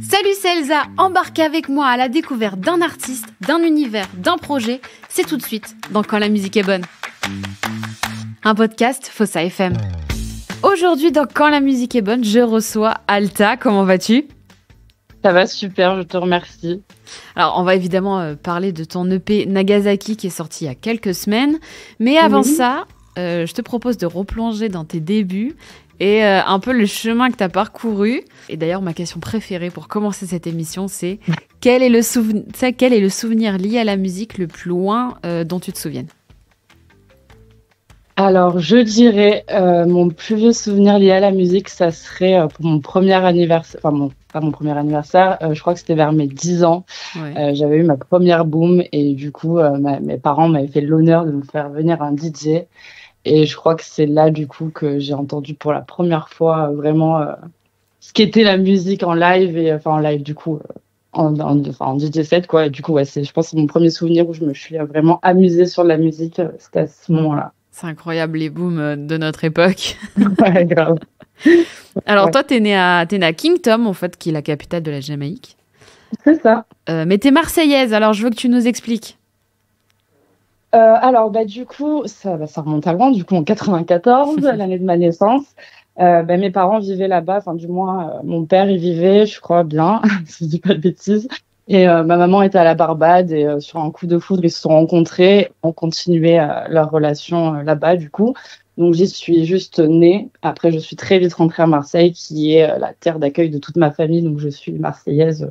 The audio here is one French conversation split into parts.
Salut, c'est Elsa, embarquez avec moi à la découverte d'un artiste, d'un univers, d'un projet. C'est tout de suite dans Quand la musique est bonne. Un podcast Fossa FM. Aujourd'hui dans Quand la musique est bonne, je reçois Alta. Comment vas-tu ? Ça va super, je te remercie. Alors, on va évidemment parler de ton EP Nagasaki qui est sorti il y a quelques semaines. Mais avant ça, je te propose de replonger dans tes débuts et un peu le chemin que tu as parcouru. Et d'ailleurs, ma question préférée pour commencer cette émission, c'est quel est le souvenir lié à la musique le plus loin dont tu te souviennes ? Alors, je dirais, mon plus vieux souvenir lié à la musique, ça serait pour mon premier anniversaire, pas mon premier anniversaire, je crois que c'était vers mes 10 ans. Ouais. J'avais eu ma première boom et du coup, mes parents m'avaient fait l'honneur de me faire venir un DJ. Et je crois que c'est là, du coup, que j'ai entendu pour la première fois vraiment ce qu'était la musique en live, en live, du coup, en DJ set, quoi. Et du coup, ouais, je pense que c'est mon premier souvenir où je me suis vraiment amusée sur la musique, c'était à ce moment-là. C'est incroyable, les booms de notre époque. Ouais, grave. Alors, Ouais. toi, t'es né à Kingdom, en fait, qui est la capitale de la Jamaïque. C'est ça. Mais t'es marseillaise, alors je veux que tu nous expliques. Alors, du coup, ça remonte à loin, du coup, en 94, l'année de ma naissance. Mes parents vivaient là-bas, enfin, du moins, mon père y vivait, je crois bien, si je dis pas de bêtises. Et ma maman était à la Barbade et sur un coup de foudre, ils se sont rencontrés, ont continué leur relation là-bas, du coup. Donc, j'y suis juste née. Après, je suis très vite rentrée à Marseille, qui est la terre d'accueil de toute ma famille. Donc, je suis marseillaise.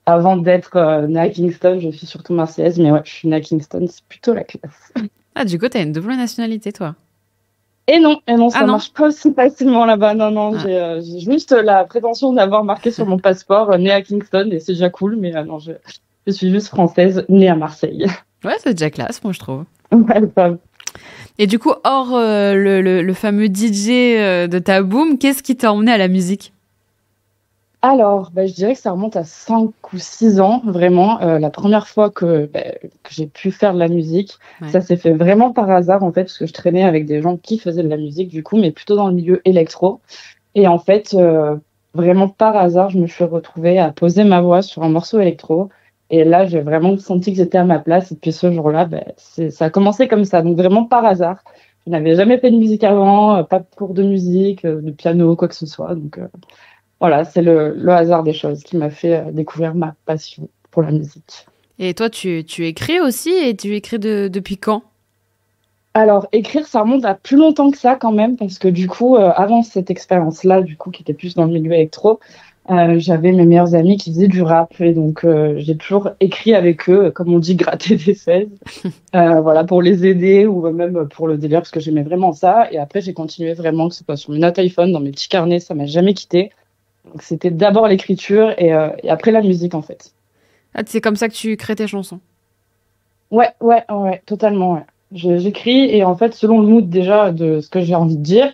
Avant d'être née à Kingston, je suis surtout marseillaise, mais ouais, je suis née à Kingston, c'est plutôt la classe. Ah, du coup, t'as une double nationalité, toi. Et non, ça non. marche pas aussi facilement là-bas. Non, Ah. j'ai juste la prétention d'avoir marqué sur mon passeport née à Kingston, et c'est déjà cool, mais non, je suis juste française, née à Marseille. Ouais, c'est déjà classe, moi, je trouve. Ouais, ça. Et du coup, hors le fameux DJ de ta boom, qu'est-ce qui t'a emmené à la musique ? Alors, je dirais que ça remonte à 5 ou 6 ans, vraiment. La première fois que j'ai pu faire de la musique, Ouais. ça s'est fait vraiment par hasard, en fait, parce que je traînais avec des gens qui faisaient de la musique, du coup, mais plutôt dans le milieu électro. Et en fait, vraiment par hasard, je me suis retrouvée à poser ma voix sur un morceau électro. Et là, j'ai vraiment senti que j'étais à ma place. Et puis ce jour-là, ça a commencé comme ça, donc vraiment par hasard. Je n'avais jamais fait de musique avant, pas de cours de musique, de piano, quoi que ce soit. Donc voilà, c'est le hasard des choses qui m'a fait découvrir ma passion pour la musique. Et toi, tu écris aussi, et tu écris depuis quand ? Alors, écrire, ça remonte à plus longtemps que ça quand même, parce que du coup, avant cette expérience-là, du coup, qui était plus dans le milieu électro, j'avais mes meilleurs amis qui faisaient du rap, et donc j'ai toujours écrit avec eux, comme on dit, gratter des 16, voilà, pour les aider, ou même pour le délire, parce que j'aimais vraiment ça. Et après, j'ai continué vraiment, que ce soit sur mes notes iPhone, dans mes petits carnets, ça m'a jamais quitté. Donc, c'était d'abord l'écriture et après la musique, en fait. Ah, c'est comme ça que tu crées tes chansons ? Ouais, totalement, ouais. J'écris et en fait, selon le mood déjà de ce que j'ai envie de dire,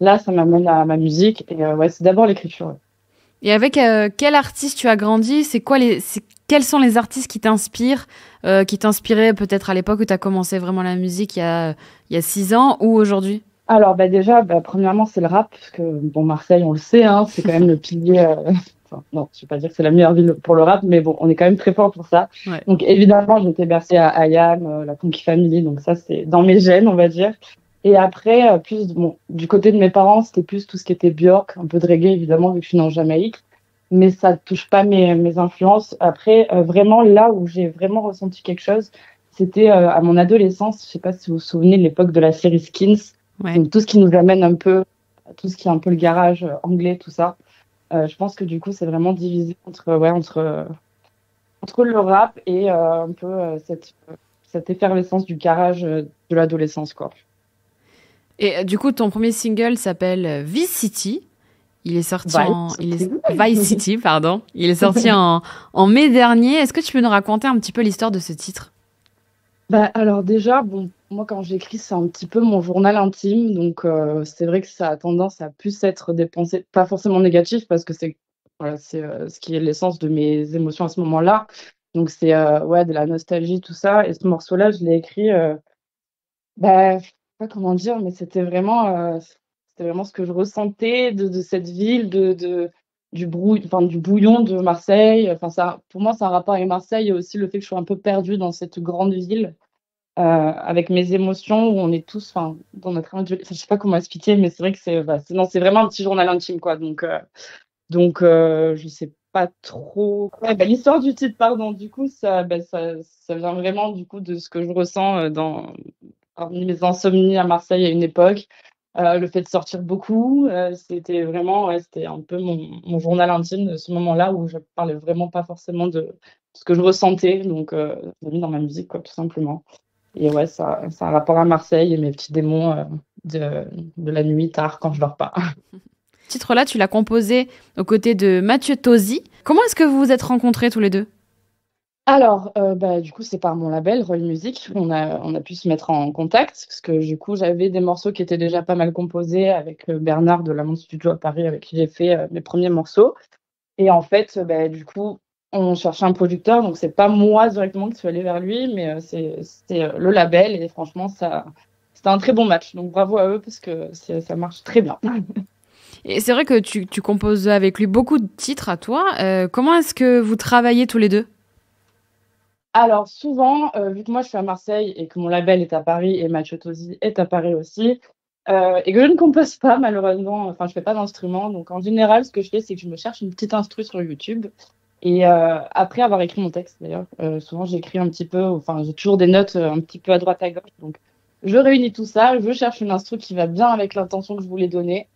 là, ça m'amène à ma musique et c'est d'abord l'écriture. Ouais. Et avec quel artiste tu as grandi ? Quels sont les artistes qui t'inspirent, qui t'inspiraient peut-être à l'époque où tu as commencé vraiment la musique il y a 6 ans ou aujourd'hui ? Alors, déjà, premièrement, c'est le rap, parce que, bon, Marseille, on le sait, hein, c'est quand même le pilier. Enfin, non, je ne vais pas dire que c'est la meilleure ville pour le rap, mais bon, on est quand même très fort pour ça. Ouais. Donc, évidemment, j'ai été bercée à IAM, la Funky Family, donc ça, c'est dans mes gènes, on va dire. Et après, du côté de mes parents, c'était plus tout ce qui était Björk, un peu de reggae, évidemment, vu que je suis née en Jamaïque. Mais ça ne touche pas mes influences. Après, vraiment, là où j'ai vraiment ressenti quelque chose, c'était à mon adolescence. Je ne sais pas si vous vous souvenez de l'époque de la série Skins. Ouais. Donc, tout ce qui nous amène un peu à tout ce qui est un peu le garage anglais, tout ça. Je pense que du coup, c'est vraiment divisé entre le rap et un peu cette effervescence du garage de l'adolescence, quoi. Et du coup, ton premier single s'appelle Vice City. Il est sorti Vice City, pardon. Il est sorti en mai dernier. Est-ce que tu peux nous raconter un petit peu l'histoire de ce titre ? Alors déjà, moi quand j'écris, c'est un petit peu mon journal intime, donc c'est vrai que ça a tendance à plus être des pensées, pas forcément négatives, parce que c'est ce qui est l'essence de mes émotions à ce moment-là. Donc c'est de la nostalgie, tout ça. Et ce morceau-là, je l'ai écrit, je sais pas comment dire, mais c'était vraiment C'était vraiment ce que je ressentais de cette ville, du du bouillon de Marseille. Enfin, ça, pour moi, c'est un rapport avec Marseille et aussi le fait que je sois un peu perdue dans cette grande ville, avec mes émotions où on est tous, enfin, dans notre individualité. Enfin, je sais pas comment expliquer, mais c'est vrai que non, c'est vraiment un petit journal intime, quoi. Donc, je sais pas trop. Ouais, l'histoire du titre, pardon. Du coup, ça vient vraiment du coup de ce que je ressens parmi mes insomnies à Marseille à une époque. Le fait de sortir beaucoup, c'était vraiment, ouais, c'était un peu mon journal intime de ce moment-là où je parlais vraiment pas forcément de ce que je ressentais. Donc, je l'ai mis dans ma musique, quoi, tout simplement. Et ouais, ça a un rapport à Marseille et mes petits démons de la nuit tard quand je dors pas. Ce titre-là, tu l'as composé aux côtés de Mathieu Tosi. Comment est-ce que vous vous êtes rencontrés tous les deux? Alors, du coup, c'est par mon label, Roy Music. On a pu se mettre en contact parce que du coup, j'avais des morceaux qui étaient déjà pas mal composés avec Bernard de la Monde Studio à Paris, avec qui j'ai fait mes premiers morceaux. Et en fait, du coup, on cherchait un producteur, donc c'est pas moi directement qui suis allée vers lui, mais c'est le label. Et franchement, c'était un très bon match. Donc bravo à eux parce que ça marche très bien. Et c'est vrai que tu composes avec lui beaucoup de titres à toi. Comment est-ce que vous travaillez tous les deux? Alors souvent, vu que moi je suis à Marseille et que mon label est à Paris et Mathieu Tosi est à Paris aussi, et que je ne compose pas malheureusement, enfin je fais pas d'instrument, donc en général ce que je fais c'est que je me cherche une petite instru sur YouTube et après avoir écrit mon texte d'ailleurs, souvent j'écris un petit peu, enfin j'ai toujours des notes un petit peu à droite à gauche, donc je réunis tout ça, je cherche une instru qui va bien avec l'intention que je voulais donner.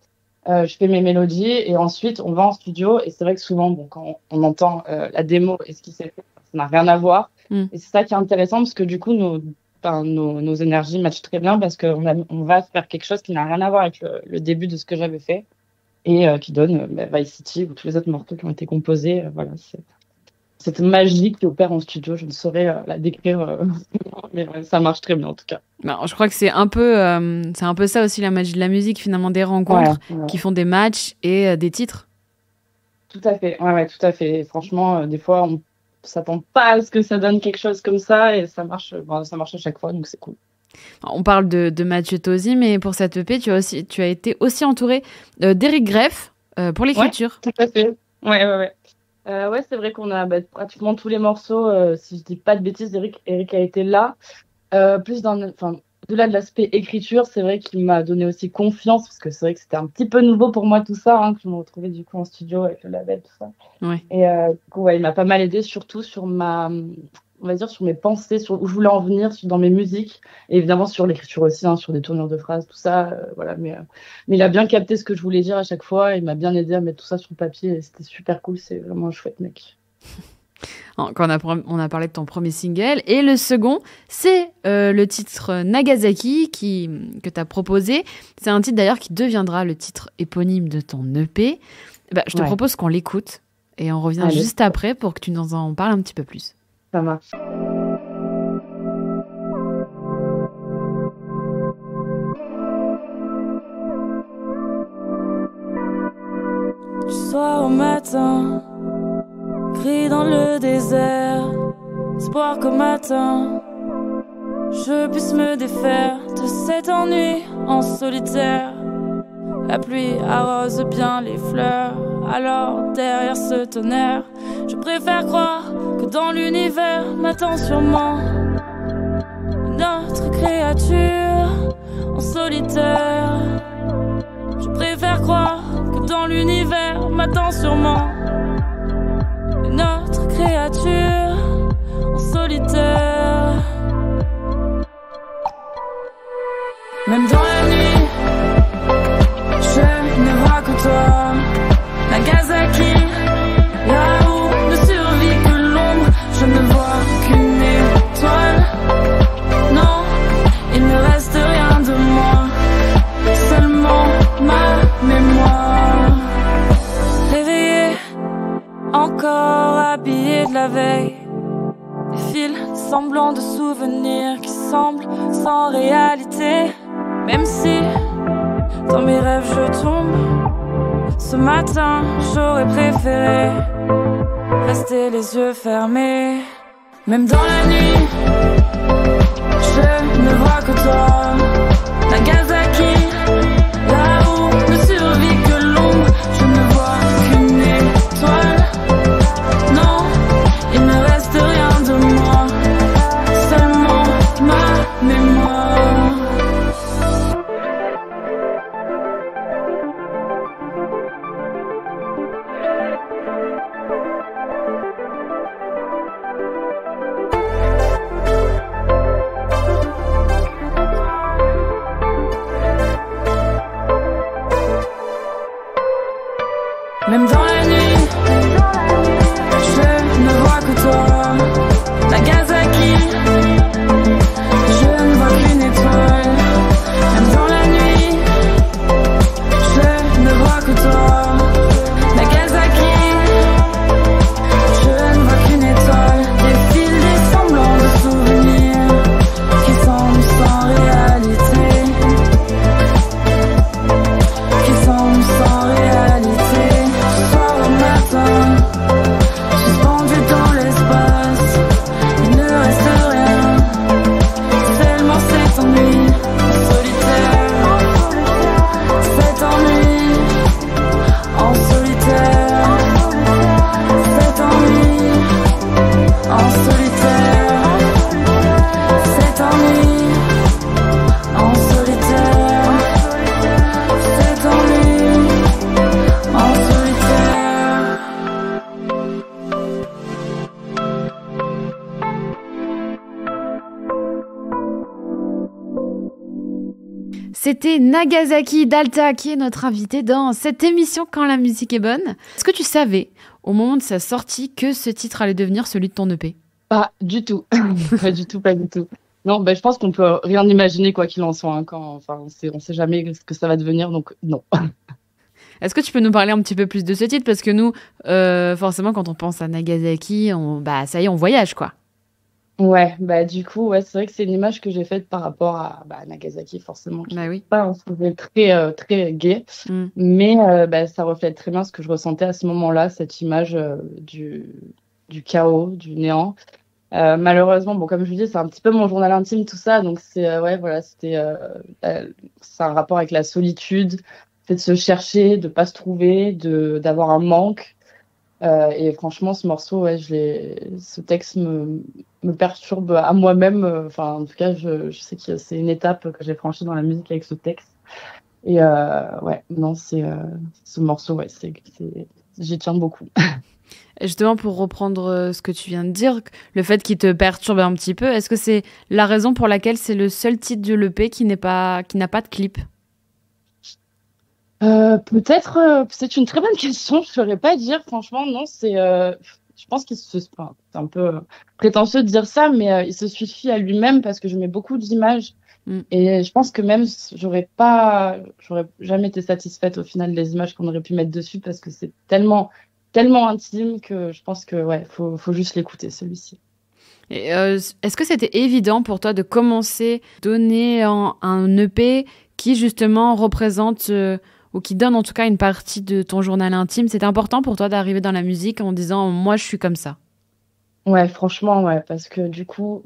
Je fais mes mélodies et ensuite on va en studio et c'est vrai que souvent quand on entend la démo et ce qui s'est fait, ça n'a rien à voir. Et c'est ça qui est intéressant parce que du coup nos énergies matchent très bien parce qu'on va faire quelque chose qui n'a rien à voir avec le début de ce que j'avais fait et qui donne Vice City ou tous les autres morceaux qui ont été composés. Voilà, c'est cette magie qui opère en studio. Je ne saurais la décrire, mais ça marche très bien en tout cas. Ben, je crois que c'est un peu ça aussi la magie de la musique, finalement, des rencontres qui font des matchs et des titres. Tout à fait, ouais, tout à fait. Et franchement, des fois, on s'attend pas à ce que ça donne quelque chose comme ça et ça marche à chaque fois, donc c'est cool. On parle de Mathieu Tosi, mais pour cette EP, tu as été aussi entouré d'Éric Greff pour l'écriture. Ouais, tout à fait. Ouais. Ouais, c'est vrai qu'on a pratiquement tous les morceaux, si je dis pas de bêtises, Eric a été là. Plus au-delà de l'aspect écriture, c'est vrai qu'il m'a donné aussi confiance, parce que c'est vrai que c'était un petit peu nouveau pour moi tout ça, que je me retrouvais du coup en studio avec le label, tout ça. Ouais. Et du coup, il m'a pas mal aidé, surtout sur on va dire sur mes pensées, sur où je voulais en venir, dans mes musiques, et évidemment sur l'écriture aussi, sur des tournures de phrases, tout ça, voilà. Mais il a bien capté ce que je voulais dire à chaque fois, il m'a bien aidé à mettre tout ça sur le papier, et c'était super cool, c'est vraiment un chouette mec. Quand on a parlé de ton premier single, et le second, c'est le titre Nagasaki que tu as proposé. C'est un titre d'ailleurs qui deviendra le titre éponyme de ton EP. Je te propose qu'on l'écoute, et on revient juste après pour que tu nous en parles un petit peu plus. Ça marche. Du soir au matin, gris dans le désert, espoir qu'au matin je puisse me défaire de cet ennui en solitaire. La pluie arrose bien les fleurs, alors derrière ce tonnerre, je préfère croire que dans l'univers m'attend sûrement une autre créature en solitaire. Je préfère croire que dans l'univers m'attend sûrement une autre créature en solitaire. Même dans la nuit, je ne vois que toi, Nagasaki, là où ne survit que l'ombre. Je ne vois qu'une étoile. Non, il ne reste rien de moi, seulement ma mémoire. Réveillé, encore habillé de la veille, des fils semblants de souvenirs qui semblent sans réalité. Même si dans mes rêves je tombe, ce matin j'aurais préféré rester les yeux fermés. Même dans la nuit, je ne vois que toi, Nagasaki, là où où ne survit que l'ombre. Je ne vois qu'une étoile. Non, il ne reste rien de moi, seulement ma mémoire. Même dans la nuit, je ne vois que toi, Nagasaki. Je ne vois qu'une étoile. Même dans la nuit, je ne vois que toi, Nagasaki. Je ne vois qu'une étoile. Défile des semblants de souvenirs qui semblent sans réalité, qui semblent sans réalité. Suspendu dans l'espace, il ne reste rien, seulement cet ennui solitaire, cet ennui en solitaire, cet ennui en solitaire, cet ennui en solitaire, cet ennui en solitaire. C'était Nagasaki d'Alta qui est notre invité dans cette émission Quand la musique est bonne. Est-ce que tu savais, au moment de sa sortie, que ce titre allait devenir celui de ton EP ? Pas du tout. Pas du tout, pas du tout. Non, je pense qu'on peut rien imaginer quoi qu'il en soit. Hein, on sait jamais ce que ça va devenir, donc non. Est-ce que tu peux nous parler un petit peu plus de ce titre ? Parce que nous, forcément, quand on pense à Nagasaki, ça y est, on voyage, quoi. Ouais, du coup, c'est vrai que c'est une image que j'ai faite par rapport à Nagasaki, forcément. Bah oui. Pas un sujet très, très gai, mais ça reflète très bien ce que je ressentais à ce moment-là, cette image du chaos, du néant. Malheureusement, comme je vous dis, c'est un petit peu mon journal intime, tout ça, donc c'est un rapport avec la solitude, fait de se chercher, de pas se trouver, d'avoir un manque. Et franchement, ce morceau, ce texte me perturbe à moi-même. En tout cas, je sais que c'est une étape que j'ai franchie dans la musique avec ce texte. Et ce morceau, j'y tiens beaucoup. Et justement, pour reprendre ce que tu viens de dire, le fait qu'il te perturbe un petit peu, est-ce que c'est la raison pour laquelle c'est le seul titre de l'EP qui n'a pas de clip ? Peut-être, c'est une très bonne question. Je saurais pas dire. Franchement, non, je pense c'est un peu prétentieux de dire ça, mais il se suffit à lui-même parce que je mets beaucoup d'images. Et je pense que même j'aurais jamais été satisfaite au final des images qu'on aurait pu mettre dessus parce que c'est tellement intime que je pense que faut juste l'écouter celui-ci. Et est-ce que c'était évident pour toi de commencer donner un EP qui justement représente ou qui donne en tout cas une partie de ton journal intime? C'était important pour toi d'arriver dans la musique en disant moi je suis comme ça? Ouais, franchement, parce que du coup,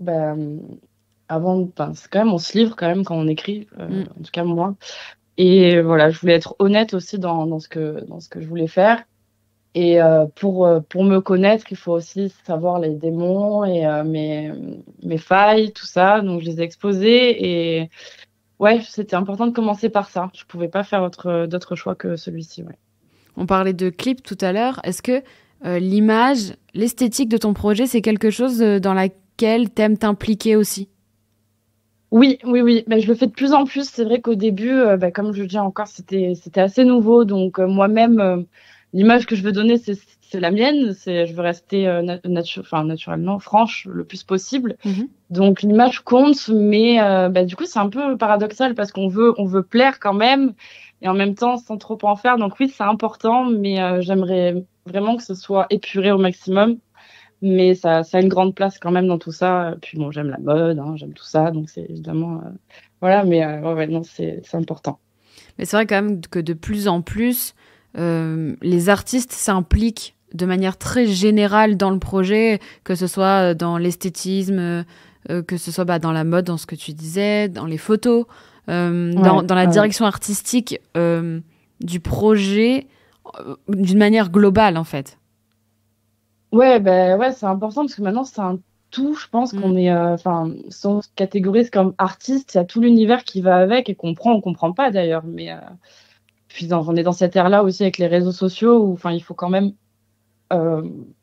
avant, c'est quand même, on se livre quand même quand on écrit, en tout cas moi. Et voilà, je voulais être honnête aussi dans ce que je voulais faire. Et pour me connaître, il faut aussi savoir les démons et mes failles, tout ça. Donc je les ai exposées et c'était important de commencer par ça. Je pouvais pas faire d'autre choix que celui-ci. Ouais. On parlait de clip tout à l'heure. Est-ce que l'image, l'esthétique de ton projet, c'est quelque chose dans laquelle t'aimes t'impliquer aussi? Oui. Je le fais de plus en plus. C'est vrai qu'au début, comme je le dis encore, c'était assez nouveau. Donc moi-même, l'image que je veux donner, c'est la mienne. Je veux rester naturellement franche le plus possible. Mm-hmm. Donc l'image compte, mais du coup c'est un peu paradoxal parce qu'on veut plaire quand même et en même temps sans trop en faire. Donc oui, c'est important, mais j'aimerais vraiment que ce soit épuré au maximum. Mais ça a une grande place quand même dans tout ça. Puis bon, j'aime la mode, j'aime tout ça, donc c'est évidemment non, c'est important. Mais c'est vrai quand même que de plus en plus, les artistes s'impliquent de manière très générale dans le projet, que ce soit dans l'esthétisme, que ce soit dans la mode, dans ce que tu disais, dans les photos. dans la direction artistique du projet d'une manière globale, en fait. Ouais, c'est important parce que maintenant, c'est un tout. Je pense qu'on est, si on se catégorise comme artiste, il y a tout l'univers qui va avec et qu'on prend, on comprend pas d'ailleurs. Mais puis on est dans cette ère-là aussi avec les réseaux sociaux où, il faut quand même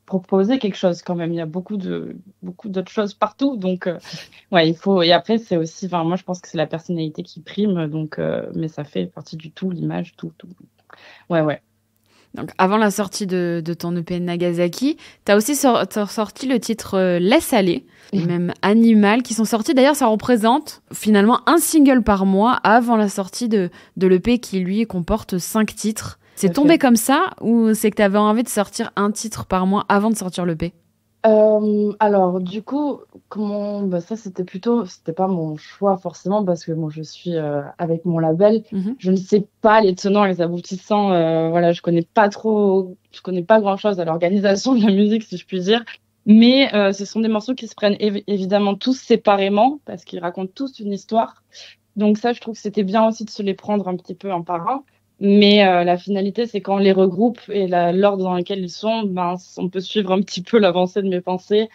proposer quelque chose quand même. Il y a beaucoup d'autres choses partout. Donc, ouais, il faut. Et après, c'est aussi, moi, je pense que c'est la personnalité qui prime. Donc, mais ça fait partie du tout, l'image, tout. Ouais, ouais. Donc, avant la sortie de ton EP Nagasaki, tu as aussi sorti le titre Laisse aller, et même Animal, qui sont sortis. D'ailleurs, ça représente finalement un single par mois avant la sortie de l'EP qui, lui, comporte 5 titres. C'est tombé comme ça ou c'est que tu avais envie de sortir un titre par mois avant de sortir l'EP? Alors, du coup, ça c'était pas mon choix forcément parce que je suis avec mon label. Je ne sais pas les tenants et les aboutissants. Je connais pas grand-chose à l'organisation de la musique, si je puis dire. Mais ce sont des morceaux qui se prennent évidemment tous séparément parce qu'ils racontent tous une histoire. Donc ça, je trouve que c'était bien aussi de se les prendre un petit peu un par un. Mais la finalité, c'est quand on les regroupe et l'ordre dans lequel ils sont, on peut suivre un petit peu l'avancée de mes pensées,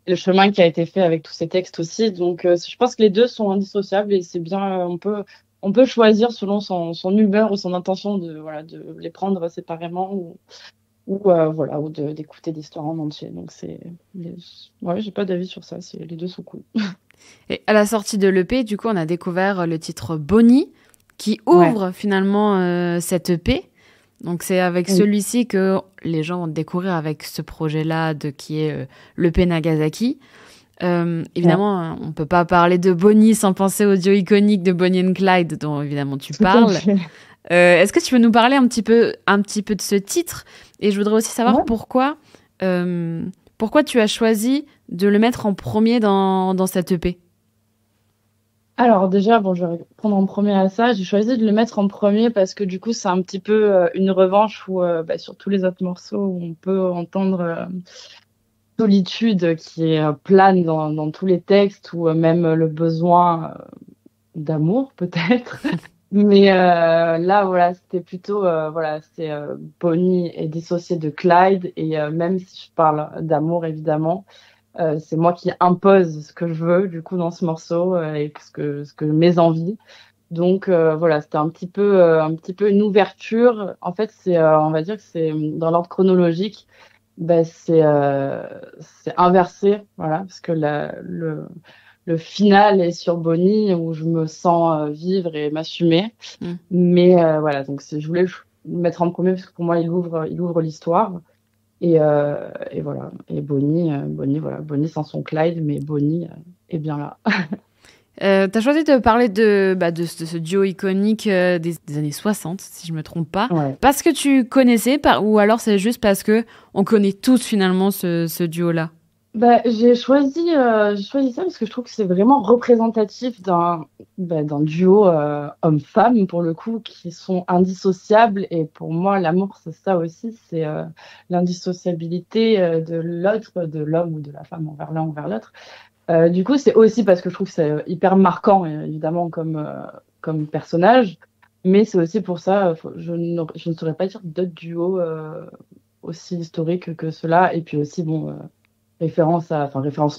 et le chemin qui a été fait avec tous ces textes aussi. Donc, je pense que les deux sont indissociables et c'est bien. On peut choisir selon son humeur ou son intention de les prendre séparément ou d'écouter l'histoire en entier. Donc j'ai pas d'avis sur ça. Les deux sont cool. Et à la sortie de l'EP, du coup, on a découvert le titre Bonnie, qui ouvre finalement cette EP. Donc c'est avec celui-ci que les gens vont découvrir avec ce projet-là qui est l'EP Nagasaki. Évidemment, on peut pas parler de Bonnie sans penser au duo iconique de Bonnie and Clyde, dont évidemment tu parles. Est-ce que tu veux nous parler un petit peu de ce titre? Et je voudrais aussi savoir pourquoi tu as choisi de le mettre en premier dans cette EP. Alors déjà, je vais répondre en premier à ça. J'ai choisi de le mettre en premier parce que du coup, c'est un petit peu une revanche où, sur tous les autres morceaux, où on peut entendre solitude qui plane dans tous les textes ou même le besoin d'amour peut-être. Mais là, c'était plutôt, c'est Bonnie est dissociée de Clyde et même si je parle d'amour évidemment. C'est moi qui impose ce que je veux du coup dans ce morceau et ce que mes envies. Donc c'était un petit peu une ouverture. En fait, on va dire que c'est dans l'ordre chronologique, c'est inversé, voilà, parce que le final est sur Bonnie où je me sens vivre et m'assumer. Mais donc je voulais le mettre en premier parce que pour moi il ouvre l'histoire. Et voilà. Et Bonnie sans son Clyde, mais Bonnie est bien là. T'as choisi de parler de ce duo iconique des années 60, si je me trompe pas. Parce que tu connaissais, ou alors c'est juste parce que on connaît tous finalement ce duo-là? J'ai choisi ça parce que je trouve que c'est vraiment représentatif d'un duo homme-femme, pour le coup, qui sont indissociables. Et pour moi, l'amour, c'est ça aussi, c'est l'indissociabilité de l'autre, de l'homme ou de la femme envers l'un, envers l'autre. Du coup, c'est aussi parce que je trouve que c'est hyper marquant, évidemment, comme personnage. Mais c'est aussi pour ça, je ne saurais pas dire d'autres duos aussi historiques que cela. Et puis aussi, référence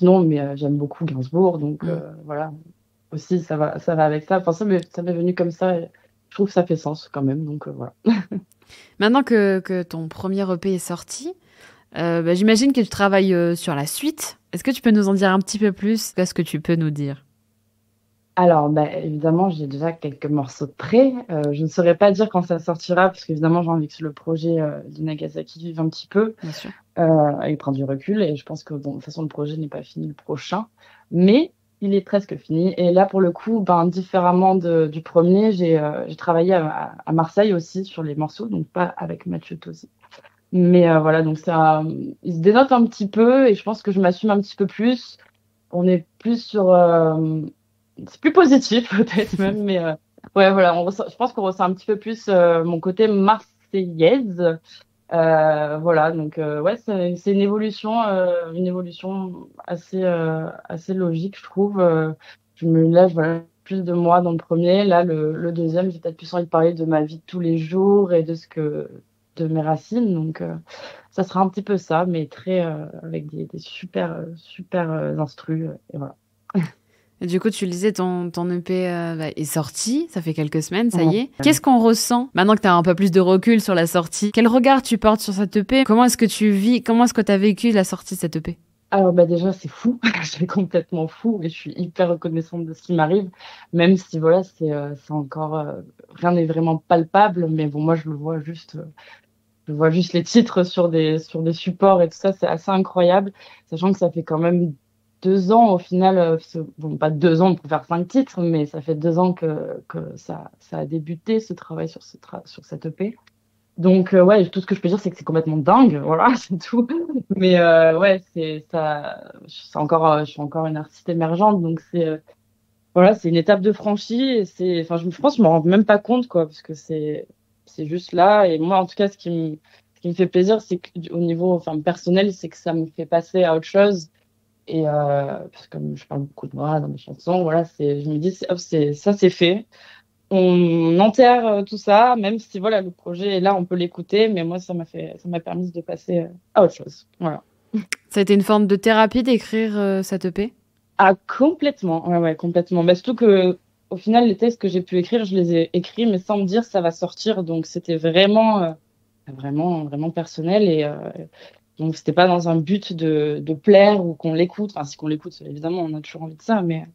non, mais j'aime beaucoup Gainsbourg, donc voilà. Aussi, ça va avec ça. Enfin, ça m'est venu comme ça. Et je trouve que ça fait sens quand même, donc voilà. Maintenant que ton premier EP est sorti, j'imagine que tu travailles sur la suite. Est-ce que tu peux nous en dire un petit peu plus? Qu'est-ce que tu peux nous dire? Alors, évidemment, j'ai déjà quelques morceaux de prêt. Je ne saurais pas dire quand ça sortira, parce qu'évidemment, j'ai envie que le projet de Nagasaki vive un petit peu. Bien sûr. Il prend du recul, et je pense que, de toute façon, le projet n'est pas fini le prochain. Mais il est presque fini. Et là, pour le coup, différemment du premier, j'ai travaillé à Marseille aussi sur les morceaux, donc pas avec Mathieu Tosi. Mais voilà, donc il se dénote un petit peu, et je pense que je m'assume un petit peu plus. On est plus sur... c'est plus positif peut-être même, mais voilà, je pense qu'on ressent un petit peu plus mon côté marseillaise. Voilà, donc c'est une évolution assez logique, je trouve. Je me lève, voilà, plus de moi dans le premier. Là, le deuxième, j'ai peut-être plus envie de parler de ma vie de tous les jours et de mes racines. Donc, ça sera un petit peu ça, mais très avec des super instrus. Et voilà. Et du coup, tu le disais, ton EP est sorti, ça fait quelques semaines, ça y est. Qu'est-ce qu'on ressent maintenant que tu as un peu plus de recul sur la sortie? Quel regard tu portes sur cette EP? Comment est-ce que tu vis? Comment est-ce que tu as vécu la sortie de cette EP? Alors déjà c'est fou, c'est complètement fou et je suis hyper reconnaissante de ce qui m'arrive, même si voilà c'est encore rien n'est vraiment palpable, mais bon moi je vois juste les titres sur des supports et tout ça, c'est assez incroyable, sachant que ça fait quand même 2 ans au final, bon pas 2 ans pour faire 5 titres, mais ça fait 2 ans que ça a débuté ce travail sur cette EP. Donc ouais, tout ce que je peux dire c'est que c'est complètement dingue, voilà, c'est tout. Mais ouais, c'est encore je suis encore une artiste émergente, donc voilà, c'est une étape de franchie et je pense que je me rends même pas compte quoi, parce que c'est juste là et moi en tout cas ce qui me fait plaisir c'est que au niveau personnel, c'est que ça me fait passer à autre chose et parce que comme je parle beaucoup de moi dans mes chansons, voilà, je me dis ça c'est fait. On enterre tout ça, même si voilà le projet est là, on peut l'écouter, mais moi ça m'a permis de passer à autre chose. Voilà. Ça a été une forme de thérapie d'écrire cette EP? Ah complètement, ouais complètement. Mais surtout que au final les textes que j'ai pu écrire, je les ai écrits mais sans me dire ça va sortir, donc c'était vraiment personnel et donc c'était pas dans un but de plaire ou qu'on l'écoute. Enfin si qu'on l'écoute, évidemment on a toujours envie de ça, mais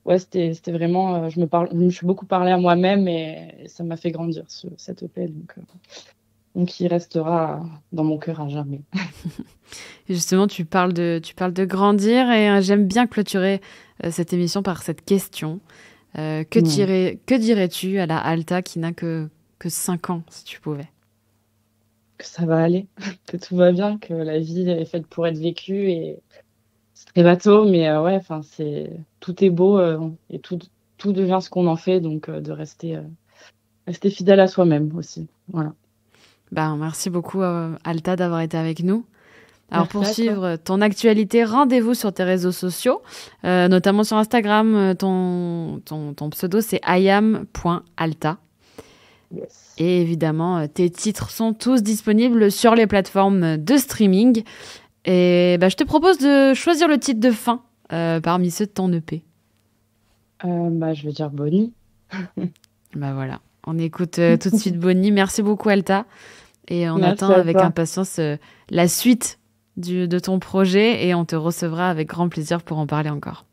ouais, c'était vraiment, je me suis beaucoup parlé à moi-même et ça m'a fait grandir cette EP, donc il restera dans mon cœur à jamais. Et justement, tu parles de grandir et j'aime bien clôturer cette émission par cette question. Que dirais-tu à la Alta qui n'a que 5 ans, si tu pouvais? Que ça va aller, que tout va bien, que la vie est faite pour être vécue et c'est très bateau, mais ouais, tout est beau et tout devient ce qu'on en fait, donc de rester fidèle à soi-même aussi. Voilà. Merci beaucoup Alta d'avoir été avec nous. Alors Merci pour suivre ton actualité, rendez-vous sur tes réseaux sociaux, notamment sur Instagram. Ton pseudo c'est ayam.alta. Yes. Et évidemment, tes titres sont tous disponibles sur les plateformes de streaming. Et je te propose de choisir le titre de fin parmi ceux de ton EP. Je vais dire Bonnie. Voilà, on écoute tout de suite Bonnie. Merci beaucoup Alta. Et on Merci attend avec toi. impatience la suite de ton projet et on te recevra avec grand plaisir pour en parler encore.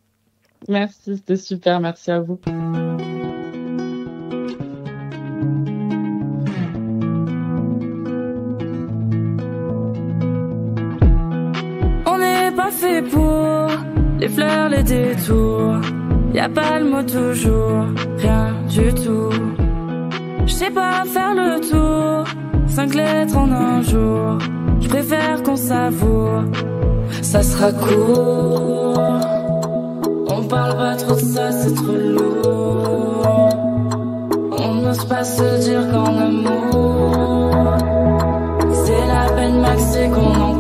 Merci, c'était super, merci à vous. Pas fait pour les fleurs, les détours. Y a pas le mot toujours, rien du tout. Je sais pas faire le tour, 5 lettres en un jour. Je préfère qu'on savoure, ça sera court. On parle pas trop de ça, c'est trop lourd. On n'ose pas se dire qu'en amour, c'est la peine maxée qu'on encourt.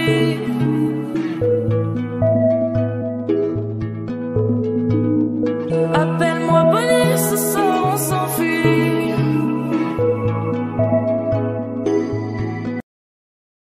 nuit.